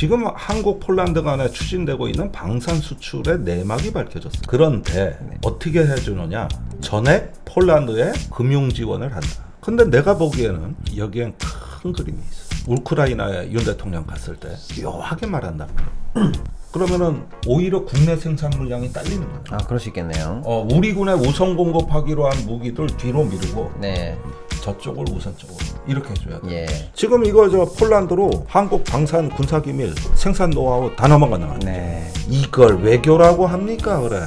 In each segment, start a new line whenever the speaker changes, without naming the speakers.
지금 한국 폴란드 간에 추진되고 있는 방산 수출의 내막이 밝혀졌어요. 그런데 어떻게 해주느냐? 전액 폴란드에 금융 지원을 한다. 근데 내가 보기에는 여기엔 큰 그림이 있어. 우크라이나에 윤 대통령 갔을 때 묘하게 말한다. 그러면은 오히려 국내 생산 물량이 딸리는 거예요.
아, 그럴 수 있겠네요.
우리 군에 우선 공급하기로 한 무기들 뒤로 미루고
네.
저쪽을 우선적으로 이렇게 해줘야 돼.
예.
지금 이거 저 폴란드로 한국 방산 군사기밀 생산 노하우 다 넘어가는.
네.
이걸 외교라고 합니까 그래?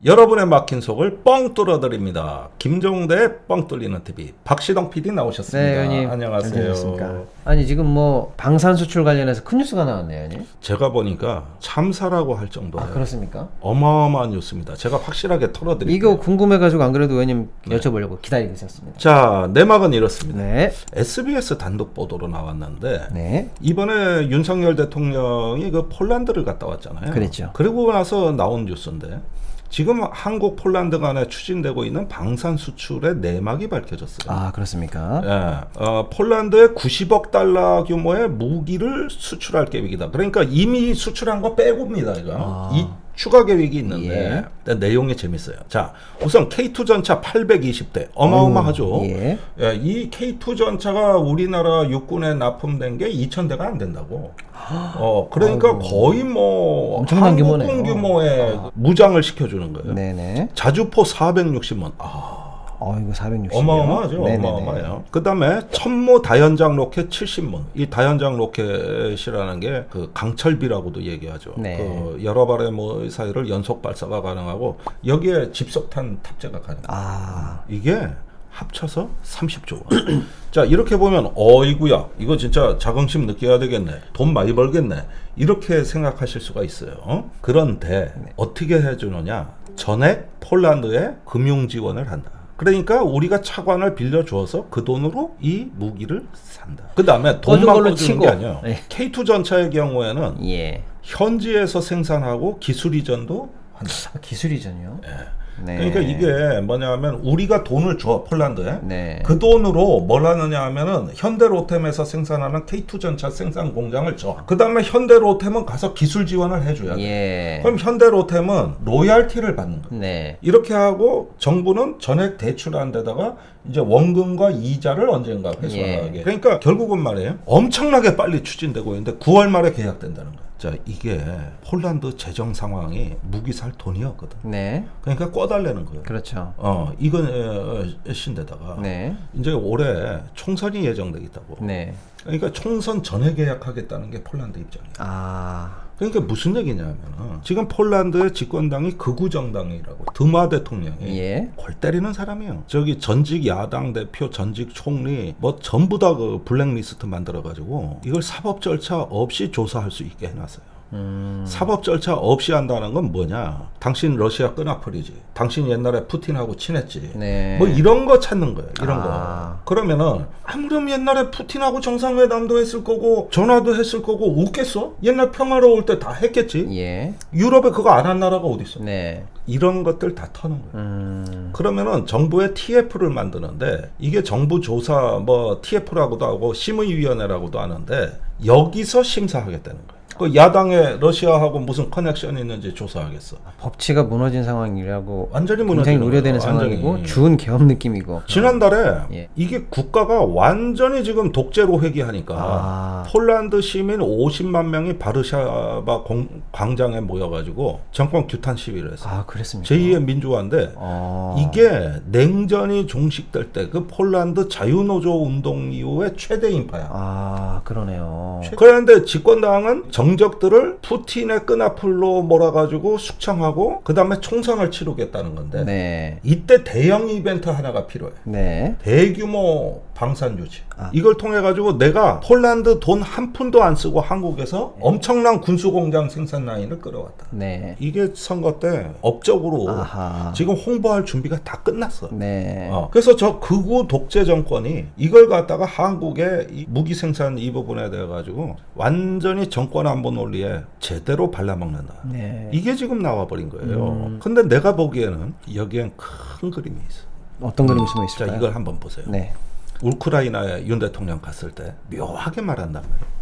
여러분의 막힌 속을 뻥 뚫어드립니다. 김종대의 뻥 뚫리는 TV 박시동 PD 나오셨습니다.
네, 의원님.
안녕하세요.
잘 지내셨습니까? 아니 지금 뭐 방산 수출 관련해서 큰 뉴스가 나왔네요, 의원님.
제가 보니까 참사라고 할 정도로
아, 그렇습니까?
어마어마한 뉴스입니다. 제가 확실하게 털어드릴게요.
이거 궁금해가지고 안 그래도 의원님 여쭤보려고 기다리고 있었습니다.
자, 내막은 이렇습니다.
네.
SBS 단독 보도로 나왔는데
네.
이번에 윤석열 대통령이 그 폴란드를 갔다 왔잖아요.
그랬죠.
그리고 나서 나온 뉴스인데 지금 한국 폴란드 간에 추진되고 있는 방산 수출의 내막이 밝혀졌어요.
아, 그렇습니까?
예, 폴란드에 90억 달러 규모의 무기를 수출할 계획이다. 그러니까 이미 수출한 거 빼고입니다. 이거. 이 추가 계획이 있는데 내용이 재밌어요. 자, 우선 K2 전차 820대 어마어마하죠.
예.
예, 이 K2 전차가 우리나라 육군에 납품된 게 2,000대가 안 된다고. 그러니까
아이고.
거의 뭐
엄청난 규모네요.
한국군 규모의 무장을 시켜주는 거예요.
네네.
자주포 460문.
이거 460.
어마어마하죠. 어마어마해요. 그 다음에 천모 다연장 로켓 70문. 이 다연장 로켓이라는 게 그 강철비라고도 얘기하죠.
네.
그 여러 발의 뭐 사이를 연속 발사가 가능하고 여기에 집석탄 탑재가 가능해요. 이게 합쳐서 30조 원. 자, 이렇게 보면 어이구야 이거 진짜 자긍심 느껴야 되겠네, 돈 많이 벌겠네, 이렇게 생각하실 수가 있어요. 그런데 어떻게 해주느냐? 전액 폴란드에 금융 지원을 한다. 그러니까 우리가 차관을 빌려주어서 그 돈으로 이 무기를 산다. 그 다음에 돈만
걸로
꺼주는
치고.
게 아니에요.
네.
K2 전차의 경우에는
예.
현지에서 생산하고 기술 이전도 한다.
기술 이전이요? 네.
그러니까 이게 뭐냐면 우리가 돈을 줘 폴란드에.
네.
그 돈으로 뭘 하느냐 하면은 현대로템에서 생산하는 K2 전차 생산 공장을 줘. 그 다음에 현대로템은 가서 기술 지원을 해줘야 돼.
예.
그럼 현대로템은 로얄티를 받는 거야.
네.
이렇게 하고 정부는 전액 대출한 데다가 이제 원금과 이자를 언젠가 회수하게. 그러니까 결국은 말이에요, 엄청나게 빨리 추진되고 있는데 9월 말에 계약된다는 거야. 자, 이게 폴란드 재정 상황이 무기 살 돈이 없거든.
네.
그러니까 꿔달라는 거예요.
그렇죠.
이건 신데다가
네.
이제 올해 총선이 예정돼 있다고.
네.
그러니까 총선 전에 계약하겠다는 게 폴란드 입장이에요. 그러니까 무슨 얘기냐면은 지금 폴란드의 집권당이 극우 정당이라고, 드마 대통령이 골 때리는 사람이에요. 저기 전직 야당 대표, 전직 총리 뭐 전부 다 그 블랙리스트 만들어가지고 이걸 사법 절차 없이 조사할 수 있게 해놨어요. 사법 절차 없이 한다는 건 뭐냐? 당신 러시아 끈아풀이지, 당신 옛날에 푸틴하고 친했지,
네.
뭐 이런 거 찾는 거예요. 이런 거. 그러면은 아무렴 옛날에 푸틴하고 정상회담도 했을 거고 전화도 했을 거고 웃겠어? 옛날 평화로울 때 다 했겠지.
예.
유럽에 그거 안 한 나라가 어디 있어?
네.
이런 것들 다 터는 거예요. 그러면은 정부의 TF를 만드는데 이게 정부 조사 뭐 TF라고도 하고 심의위원회라고도 하는데 여기서 심사하겠다는 거예요. 그 야당에 러시아하고 무슨 커넥션이 있는지 조사하겠어.
법치가 무너진 상황이라고
완전히
굉장히
무너지는
우려되는
거예요.
상황이고
완전히.
준 개업 느낌이고.
지난달에 이게 국가가 완전히 지금 독재로 회귀하니까 폴란드 시민 50만 명이 바르샤바 광장에 모여가지고 정권 규탄 시위를 했어요.
그랬습니까?
제2의 민주화인데 이게 냉전이 종식될 때 그 폴란드 자유노조 운동 이후에 최대 인파야.
그러네요.
그런데 집권당은 정적들을 푸틴의 끈아풀로 몰아가지고 숙청하고 그 다음에 총선을 치르겠다는 건데
네.
이때 대형 이벤트 하나가 필요해.
네.
대규모 방산 유치. 이걸 통해 가지고 내가 폴란드 돈 한 푼도 안 쓰고 한국에서 엄청난 군수공장 생산 라인을 끌어왔다.
네.
이게 선거 때 업적으로 지금 홍보할 준비가 다 끝났어.
네.
그래서 저 극우 독재 정권이 이걸 갖다가 한국의 이 무기 생산 이 부분에 대해 가지고 완전히 정권 안보 논리에 제대로 발라먹는다.
네.
이게 지금 나와버린 거예요. 근데 내가 보기에는 여기엔 큰 그림이 있어.
어떤 그림이 숨어 있을까요?
자, 이걸 한번 보세요.
네.
우크라이나에 윤 대통령 갔을 때 묘하게 말한단 말이에요.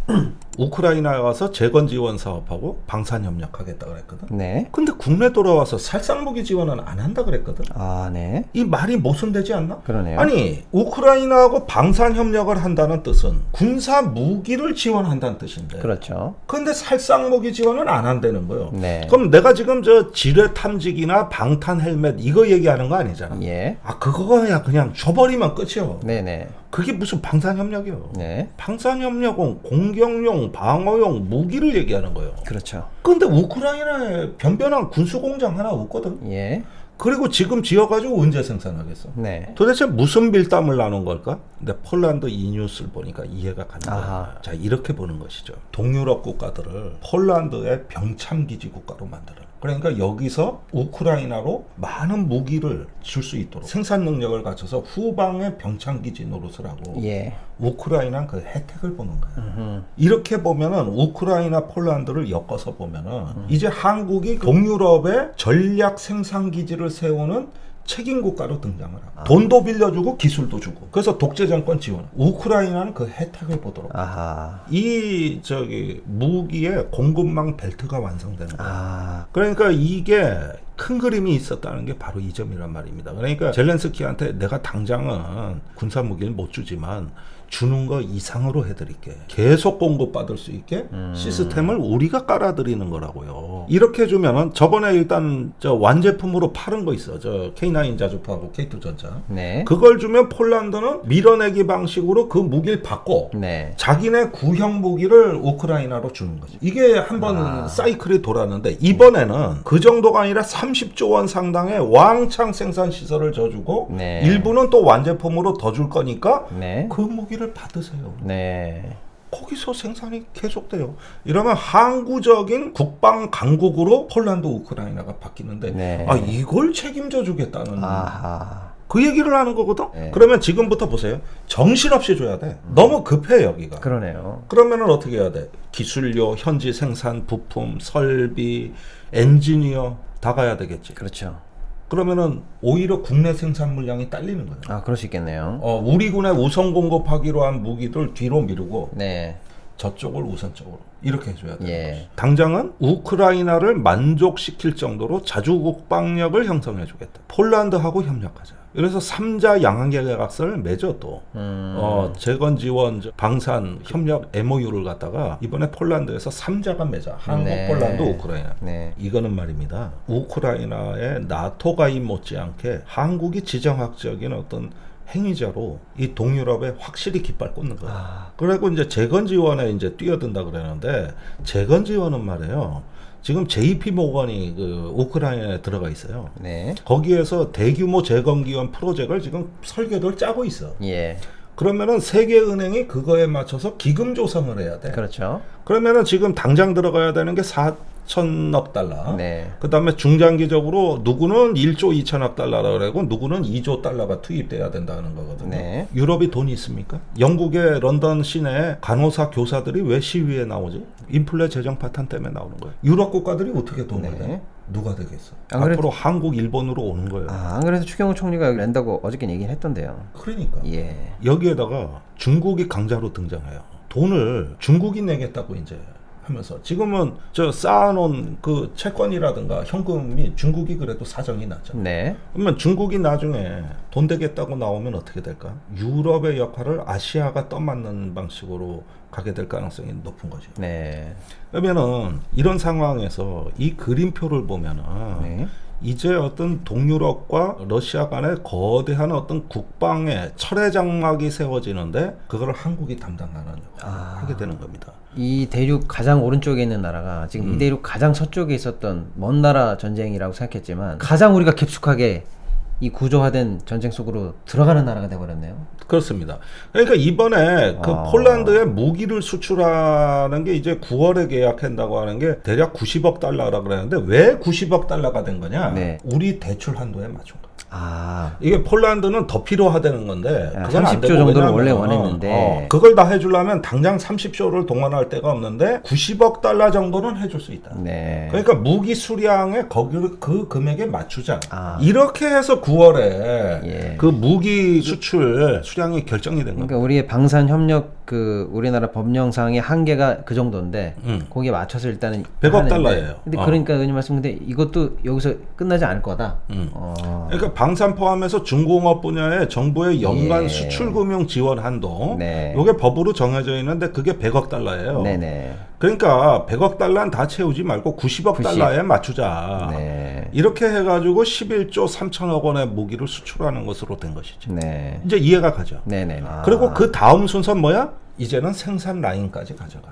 우크라이나에 와서 재건 지원 사업하고 방산 협력하겠다 그랬거든.
네.
근데 국내 돌아와서 살상무기 지원은 안 한다 그랬거든.
아, 네.
이 말이 모순되지 않나?
그러네요.
아니 우크라이나하고 방산 협력을 한다는 뜻은 군사 무기를 지원한다는 뜻인데.
그렇죠.
근데 살상무기 지원은 안 한다는 거예요.
네.
그럼 내가 지금 저 지뢰 탐지기나 방탄 헬멧 이거 얘기하는 거 아니잖아.
예.
아 그거야 그냥 줘버리면 끝이요.
네네.
그게 무슨 방산협력이요?
네.
방산협력은 공격용, 방어용 무기를 얘기하는 거예요.
그렇죠.
근데 우크라이나에 변변한 군수공장 하나 없거든.
예.
그리고 지금 지어가지고 언제 생산하겠어?
네.
도대체 무슨 빌담을 나눈 걸까? 근데 폴란드 이 뉴스를 보니까 이해가 가는 거야.
아하.
자 이렇게 보는 것이죠. 동유럽 국가들을 폴란드의 병참기지 국가로 만들어. 그러니까 여기서 우크라이나로 많은 무기를 줄 수 있도록 생산 능력을 갖춰서 후방의 병창기지 노릇을 하고
예.
우크라이나는 그 혜택을 보는 거야. 이렇게 보면은 우크라이나 폴란드를 엮어서 보면은 이제 한국이 동유럽의 전략 생산 기지를 세우는 책임 국가로 등장을 하고 돈도 빌려주고 기술도 주고 그래서 독재 정권 지원. 우크라이나는 그 혜택을 보도록.
아하.
이 저기 무기의 공급망 벨트가 완성되는 거야.
아.
그러니까 이게 큰 그림이 있었다는 게 바로 이 점이란 말입니다. 그러니까 젤렌스키한테 내가 당장은 군사 무기를 못 주지만 주는 거 이상으로 해드릴게. 계속 공급받을 수 있게 시스템을 우리가 깔아드리는 거라고요. 이렇게 주면은 저번에 일단 저 완제품으로 파는 거 있어. 저 K9 자주파하고 K2 전차.
네.
그걸 주면 폴란드는 밀어내기 방식으로 그 무기를 받고
네.
자기네 구형 무기를 우크라이나로 주는 거지. 이게 한번
아.
사이클이 돌았는데 이번에는 그 정도가 아니라 30조 원 상당의 왕창 생산 시설을 져주고
네.
일부는 또 완제품으로 더 줄 거니까
네.
그 무기를 받으세요.
네.
거기서 생산이 계속돼요. 이러면 항구적인 국방 강국으로 폴란드 우크라이나가 바뀌는데
네.
아 이걸 책임져 주겠다는
아하.
그 얘기를 하는 거거든.
네.
그러면 지금부터 보세요. 정신없이 줘야 돼. 너무 급해 여기가.
그러네요.
그러면은 어떻게 해야 돼? 기술료, 현지 생산, 부품, 설비, 엔지니어 다 가야 되겠지.
그렇죠.
그러면은 오히려 국내 생산 물량이 딸리는 거예요.
아, 그럴 수 있겠네요.
우리 군에 우선 공급하기로 한 무기들 뒤로 미루고
네.
저쪽을 우선적으로 이렇게 해줘야 돼요.
예.
당장은 우크라이나를 만족시킬 정도로 자주국방력을 형성해주겠다. 폴란드하고 협력하자. 그래서 3자 양안계약서를 맺어 또 재건 지원 방산 협력 MOU를 갖다가 이번에 폴란드에서 3자가 맺어. 한국,
네.
폴란드, 우크라이나.
네.
이거는 말입니다. 우크라이나의 나토 가입 못지않게 한국이 지정학적인 어떤 행위자로 이 동유럽에 확실히 깃발 꽂는 거예요. 그리고 이제 재건 지원에 이제 뛰어든다 그러는데 재건 지원은 말이에요. 지금 JP 모건이 그 우크라이나에 들어가 있어요.
네.
거기에서 대규모 재건 기원 프로젝트를 지금 설계도를 짜고 있어.
예.
그러면은 세계은행이 그거에 맞춰서 기금 조성을 해야 돼.
그렇죠.
그러면은 지금 당장 들어가야 되는 게 4천억 달러.
네.
그 다음에 중장기적으로 누구는 1조 2천억 달러라 그러고 누구는 2조 달러가 투입돼야 된다는 거거든요.
네.
유럽이 돈이 있습니까? 영국의 런던 시내 간호사 교사들이 왜 시위에 나오지? 인플레 재정 파탄 때문에 나오는 거예요. 유럽 국가들이 어떻게 돈을
네.
내? 누가 되겠어?
안 그래도-
앞으로 한국, 일본으로 오는 거예요.
아, 안 그래도 추경호 총리가 낸다고 어저께 얘기를 했던데요.
그러니까
예.
여기에다가 중국이 강자로 등장해요. 돈을 중국이 내겠다고 이제 하면서 지금은 저 쌓아놓은 그 채권이라든가 현금이 중국이 그래도 사정이 나잖아요.
네.
그러면 중국이 나중에 돈 되겠다고 나오면 어떻게 될까? 유럽의 역할을 아시아가 떠맡는 방식으로 가게 될 가능성이 높은 거죠.
네.
그러면은 이런 상황에서 이 그림표를 보면은
네.
이제 어떤 동유럽과 러시아 간의 거대한 어떤 국방의 철의 장막이 세워지는데 그걸 한국이 담당하는 역할을 하게 되는 겁니다.
이 대륙 가장 오른쪽에 있는 나라가 지금 이 대륙 가장 서쪽에 있었던 먼 나라 전쟁이라고 생각했지만 가장 우리가 깊숙하게 이 구조화된 전쟁 속으로 들어가는 나라가 돼버렸네요.
그렇습니다. 그러니까 이번에 그 폴란드에 무기를 수출하는 게 이제 9월에 계약한다고 하는 게 대략 90억 달러라 그러는데 왜 90억 달러가 된 거냐?
네.
우리 대출 한도에 맞춘 거야. 이게 폴란드는 더 필요하다는 건데 그건
30조
안 되고
정도를
왜냐면,
원래 원했는데
그걸 다 해주려면 당장 30조를 동원할 데가 없는데 90억 달러 정도는 해줄 수 있다.
네.
그러니까 무기 수량에 거기를 그 금액에 맞추자. 이렇게 해서 9월에 그 무기 수출 수량이 결정이 된 겁니다.
그러니까 우리의 방산 협력 그 우리나라 법령상의 한계가 그 정도인데 거기에 맞춰서 일단은
100억 달러예요.
근데 그러니까 의원님 말씀 근데 이것도 여기서 끝나지 않을 거다.
그러니까 방산 포함해서 중공업 분야에 정부의 연간 수출 금융 지원 한도 이게 법으로 정해져 있는데 그게 100억 달러예요.
네네.
그러니까 100억 달러는 다 채우지 말고 90억 달러에 맞추자. 이렇게 해가지고 11조 3천억 원의 무기를 수출하는 것으로 된 것이죠. 이제 이해가 가죠. 그리고 그 다음 순서는 뭐야? 이제는 생산 라인까지 가져가.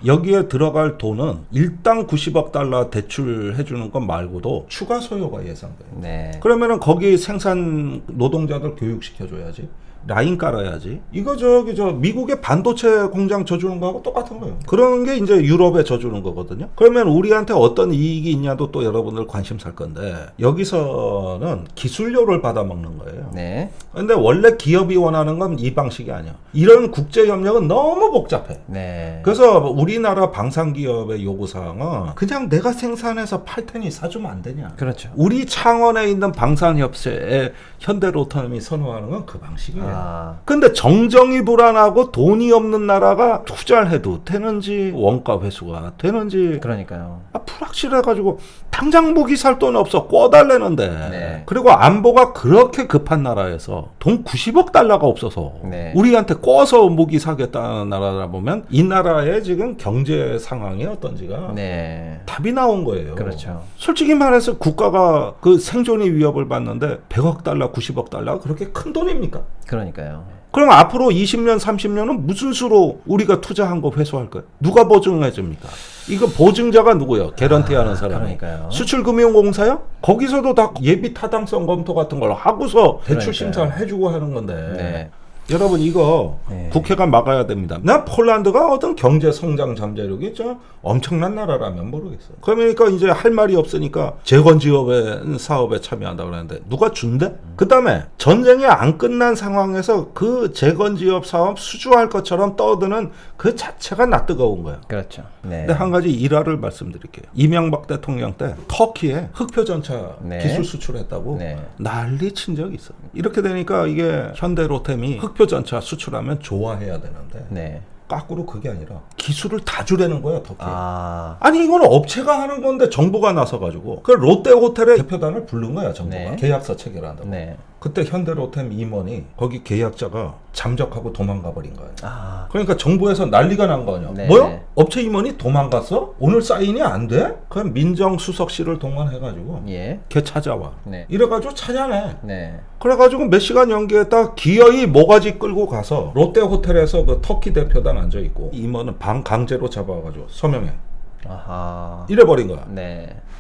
여기에 들어갈 돈은 일당 90억 달러 대출해 주는 것 말고도 추가 소요가 예상돼요. 그러면은 거기 생산 노동자들 교육시켜 줘야지. 라인 깔아야지. 이거 저 미국의 반도체 공장 져주는 거하고 똑같은 거예요. 그런 게 이제 유럽에 져주는 거거든요. 그러면 우리한테 어떤 이익이 있냐도 또 여러분들 관심 살 건데 여기서는 기술료를 받아먹는 거예요. 근데 원래 기업이 원하는 건 이 방식이 아니야. 이런 국제협력은 너무 복잡해. 그래서 우리나라 방산기업의 요구사항은 그냥 내가 생산해서 팔 테니 사주면 안 되냐.
그렇죠.
우리 창원에 있는 방산협회에 현대로템이 선호하는 건 그 방식이에요. 근데 정정이 불안하고 돈이 없는 나라가 투자를 해도 되는지 원가 회수가 되는지
그러니까요.
불확실해가지고 당장 무기 살 돈 없어 꿔달래는데 그리고 안보가 그렇게 급한 나라에서 돈 90억 달러가 없어서 우리한테 꿔서 무기 사겠다는 나라라 보면 이 나라의 지금 경제 상황이 어떤지가 답이 나온 거예요.
그렇죠.
솔직히 말해서 국가가 그 생존의 위협을 받는데 100억 달러 90억 달러가 그렇게 큰 돈입니까?
그러니까요.
그럼 앞으로 20년, 30년은 무슨 수로 우리가 투자한 거 회수할 거예요? 누가 보증해 줍니까? 이거 보증자가 누구예요? 개런티하는 사람이.
그러니까요.
수출금융공사요? 거기서도 다 예비 타당성 검토 같은 걸 하고서 대출 심사를 해주고 하는 건데. 여러분 이거 국회가 막아야 됩니다. 나 폴란드가 어떤 경제 성장 잠재력이 엄청난 나라라면 모르겠어요. 그러니까 이제 할 말이 없으니까 재건지업의 사업에 참여한다 그러는데 누가 준대? 그다음에 전쟁이 안 끝난 상황에서 그 재건지업 사업 수주할 것처럼 떠드는 그 자체가 낯뜨거운 거예요.
그렇죠.
근데 한 가지 일화를 말씀드릴게요. 이명박 대통령 때 터키에 흑표전차 기술 수출했다고 난리 친 적이 있어. 이렇게 되니까 이게 현대로템이 흑표전차 수출하면 좋아해야 되는데 거꾸로 그게 아니라 기술을 다 주려는 거야 터키. 아니 이거는 업체가 하는 건데 정부가 나서가지고 그 롯데호텔의 대표단을 부른 거야 정부가. 계약서 체결한다고. 그때 현대로템 임원이 거기 계약자가 잠적하고 도망가 버린 거예요. 그러니까 정부에서 난리가 난 거 아니야. 뭐야? 업체 임원이 도망갔어? 오늘 사인이 안 돼? 그럼 민정수석실을 동원해가지고 걔 찾아와. 이래가지고 찾아내. 그래가지고 몇 시간 연기했다 기어이 모가지 끌고 가서 롯데호텔에서 그 터키 대표단 앉아있고 임원은 방 강제로 잡아가지고 서명해. 이래버린 거야.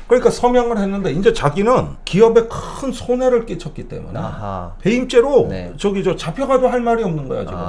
그러니까 서명을 했는데 이제 자기는 기업에 큰 손해를 끼쳤기 때문에 배임죄로 잡혀가도 할 말이 없는 거야 지금.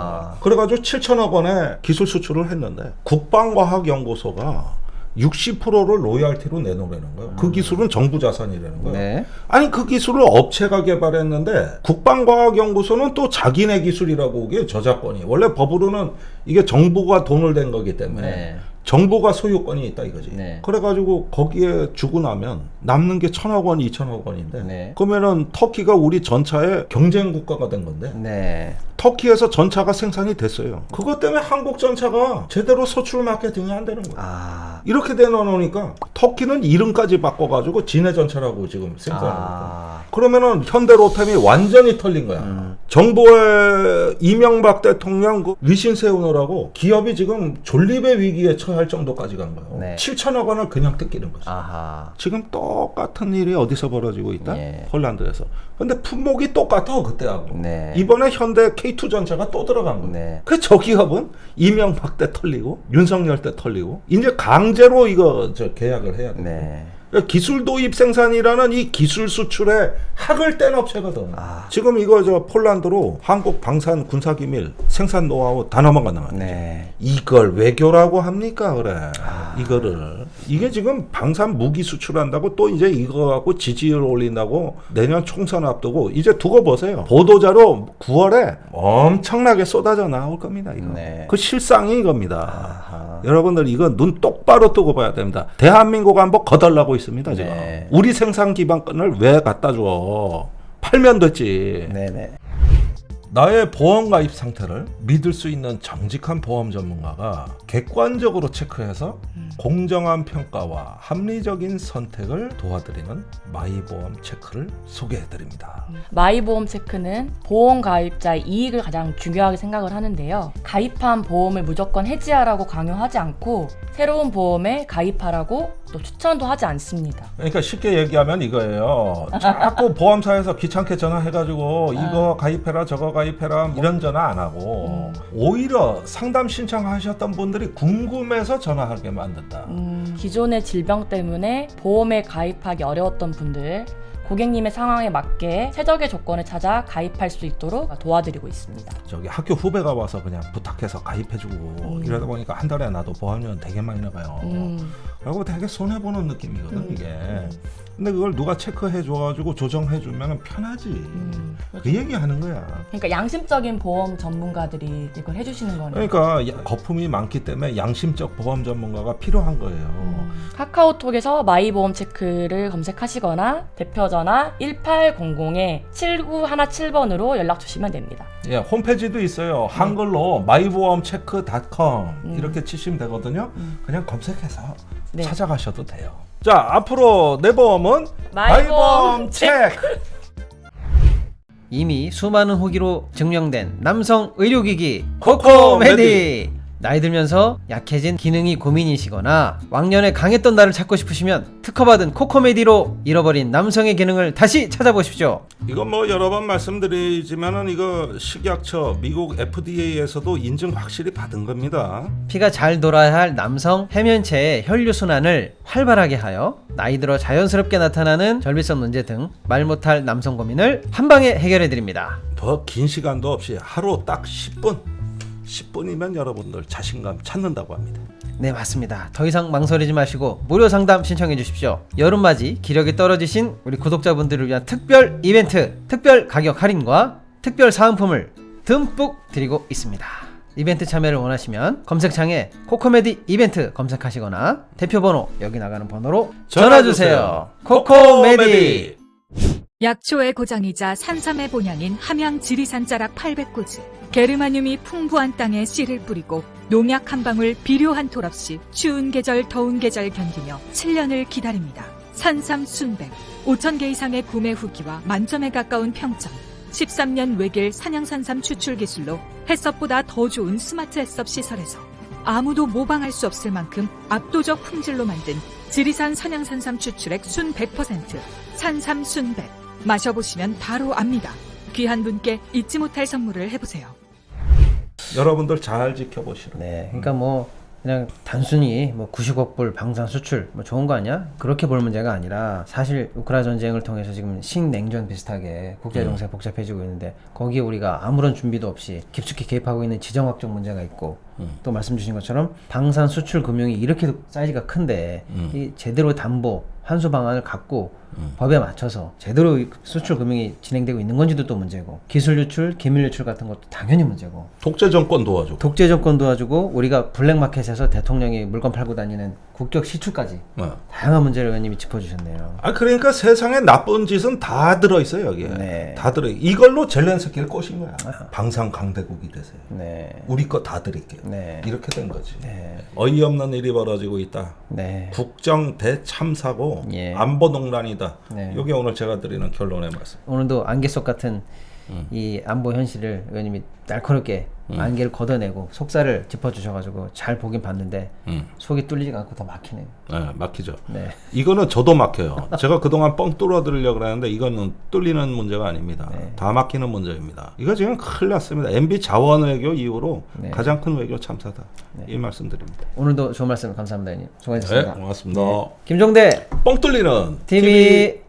그래가지고 7천억 원의 기술 수출을 했는데 국방과학연구소가 60%를 로열티로 내놓으라는 거예요. 그 기술은 정부 자산이라는 거예요. 아니 그 기술을 업체가 개발했는데 국방과학연구소는 또 자기네 기술이라고 그게 저작권이 원래 법으로는 이게 정부가 돈을 댄 거기 때문에 정부가 소유권이 있다 이거지. 그래가지고 거기에 주고 나면 남는 게 1,000억 원, 2,000억 원인데 그러면은 터키가 우리 전차의 경쟁 국가가 된 건데 터키에서 전차가 생산이 됐어요. 그것 때문에 한국 전차가 제대로 서출 마케팅이 안 되는 거예요. 이렇게 되놓으니까 터키는 이름까지 바꿔가지고 진해 전차라고 지금 생산하고 있다. 그러면은 현대로템이 완전히 털린 거야. 정부의 이명박 대통령 그 위신 세우느라고 기업이 지금 존립의 위기에 처할 정도까지 간 거예요. 7천억 원을 그냥 뜯기는 거죠. 지금 똑같은 일이 어디서 벌어지고 있다? 폴란드에서. 근데 품목이 똑같아 그때하고. 이번에 현대 K2 전차가 또 들어간 거예요. 그 저 기업은 이명박 때 털리고 윤석열 때 털리고 이제 강제로 이거 계약을 해야 돼. 기술 도입 생산이라는 이 기술 수출에 학을 뗀 업체거든. 지금 이거 폴란드로 한국 방산 군사기밀 생산 노하우 다 넘어가는 거야. 이걸 외교라고 합니까 그래. 이거를 이게 지금 방산 무기 수출한다고 또 이제 이거 갖고 지지율 올린다고 내년 총선 앞두고 이제 두고 보세요. 보도자료 9월에 엄청나게 쏟아져 나올 겁니다. 이거
네.
그 실상이 이겁니다. 여러분들 이거 눈 똑바로 뜨고 봐야 됩니다. 대한민국 한번 거덜나고 있습니다. 지금
네.
우리 생산 기반권을 왜 갖다 줘? 팔면 됐지.
네네.
나의 보험 가입 상태를 믿을 수 있는 정직한 보험 전문가가 객관적으로 체크해서 공정한 평가와 합리적인 선택을 도와드리는 마이보험 체크를 소개해드립니다.
마이보험 체크는 보험 가입자의 이익을 가장 중요하게 생각을 하는데요. 가입한 보험을 무조건 해지하라고 강요하지 않고 새로운 보험에 가입하라고 또 추천도 하지 않습니다.
그러니까 쉽게 얘기하면 이거예요. 자꾸 보험사에서 귀찮게 전화해가지고 이거 가입해라 저거 가입해라 이런 전화 안 하고 오히려 상담 신청하셨던 분들이 궁금해서 전화하게 만든다.
기존의 질병 때문에 보험에 가입하기 어려웠던 분들, 고객님의 상황에 맞게 최적의 조건을 찾아 가입할 수 있도록 도와드리고 있습니다.
저기 학교 후배가 와서 그냥 부탁해서 가입해주고 이러다 보니까 한 달에 나도 보험료는 되게 많이 나가요. 그리고 되게 손해보는 느낌이거든 이게. 근데 그걸 누가 체크해 줘가지고 조정해 주면 편하지. 그 얘기하는 거야.
그러니까 양심적인 보험 전문가들이 이걸 해주시는 거네요.
그러니까 거품이 많기 때문에 양심적 보험 전문가가 필요한 거예요.
카카오톡에서 마이보험 체크를 검색하시거나 대표 전화 1800-7917번으로 연락 주시면 됩니다.
예, 홈페이지도 있어요. 한글로 마이보험체크.com 이렇게 치시면 되거든요. 그냥 검색해서
네.
찾아가셔도 돼요. 자, 앞으로 내 보험은
마이보험
체크.
이미 수많은 후기로 증명된 남성 의료기기
코코메디.
코코메디. 나이 들면서 약해진 기능이 고민이시거나 왕년에 강했던 나를 찾고 싶으시면 특허받은 코코메디로 잃어버린 남성의 기능을 다시 찾아보십시오.
이건 뭐 여러 번 말씀드리지만은 이거 식약처 미국 FDA에서도 인증 확실히 받은 겁니다.
피가 잘 돌아야 할 남성 해면체의 혈류순환을 활발하게 하여 나이 들어 자연스럽게 나타나는 절비성 문제 등 말 못할 남성 고민을 한방에 해결해드립니다.
더 긴 시간도 없이 하루 딱 10분이면 여러분들 자신감 찾는다고 합니다.
네, 맞습니다. 더 이상 망설이지 마시고 무료 상담 신청해 주십시오. 여름맞이 기력이 떨어지신 우리 구독자분들을 위한 특별 이벤트, 특별 가격 할인과 특별 사은품을 듬뿍 드리고 있습니다. 이벤트 참여를 원하시면 검색창에 코코메디 이벤트 검색하시거나 대표번호 여기 나가는 번호로 전화주세요. 코코메디.
약초의 고장이자 산삼의 본향인 함양 지리산 자락 800고지. 게르마늄이 풍부한 땅에 씨를 뿌리고 농약 한 방울 비료 한 톨 없이 추운 계절 더운 계절 견디며 7년을 기다립니다. 산삼 순백 5,000개 이상의 구매 후기와 만점에 가까운 평점. 13년 외길 산양산삼 추출 기술로 햇섭보다 더 좋은 스마트 햇섭 시설에서 아무도 모방할 수 없을 만큼 압도적 품질로 만든 지리산 산양산삼 추출액 순 100%. 산삼 순백 마셔보시면 바로 압니다. 귀한 분께 잊지 못할 선물을 해보세요.
여러분들 잘 지켜보시라.
네, 그러니까 뭐 그냥 단순히 뭐 90억 불 방산 수출 뭐 좋은 거 아니야? 그렇게 볼 문제가 아니라 사실 우크라이나 전쟁을 통해서 지금 신냉전 비슷하게 국제 정세 복잡해지고 있는데 거기에 우리가 아무런 준비도 없이 깊숙이 개입하고 있는 지정학적 문제가 있고 또 말씀 주신 것처럼 방산 수출 금융이 이렇게 사이즈가 큰데 이 제대로 담보 환수 방안을 갖고 법에 맞춰서 제대로 수출 금융이 진행되고 있는 건지도 또 문제고 기술 유출, 기밀 유출 같은 것도 당연히 문제고
독재 정권 도와주고
독재 정권 도와주고 우리가 블랙마켓에서 대통령이 물건 팔고 다니는 국격 시추까지 다양한 문제를 의원님이 짚어주셨네요.
아 그러니까 세상에 나쁜 짓은 다 들어있어요 여기에.
네.
다 들어. 이걸로 젤렌스키를 꼬신 거야. 방산 강대국이 되세요.
네.
우리 거 다 드릴게요.
네.
이렇게 된 거지.
네.
어이없는 일이 벌어지고 있다.
네.
국정 대참사고
예.
안보 농단이다.
네.
이게 오늘 제가 드리는 결론의 말씀.
오늘도 안개 속 같은 이 안보 현실을 의원님이 날카롭게 안개를 걷어내고 속살을 짚어주셔가지고 잘 보긴 봤는데 속이 뚫리지가 않고 더 막히네요.
네, 막히죠.
네.
이거는 저도 막혀요. 제가 그동안 뻥 뚫어드리려고 그랬는데 이거는 뚫리는 문제가 아닙니다.
네.
다 막히는 문제입니다. 이거 지금 큰일 났습니다. MB 자원 외교 이후로
네.
가장 큰 외교 참사다.
네.
이 말씀드립니다.
오늘도 좋은 말씀 감사합니다, 의원님.
네,
수고하셨습니다.
고맙습니다.
김종대
뻥 뚫리는
TV.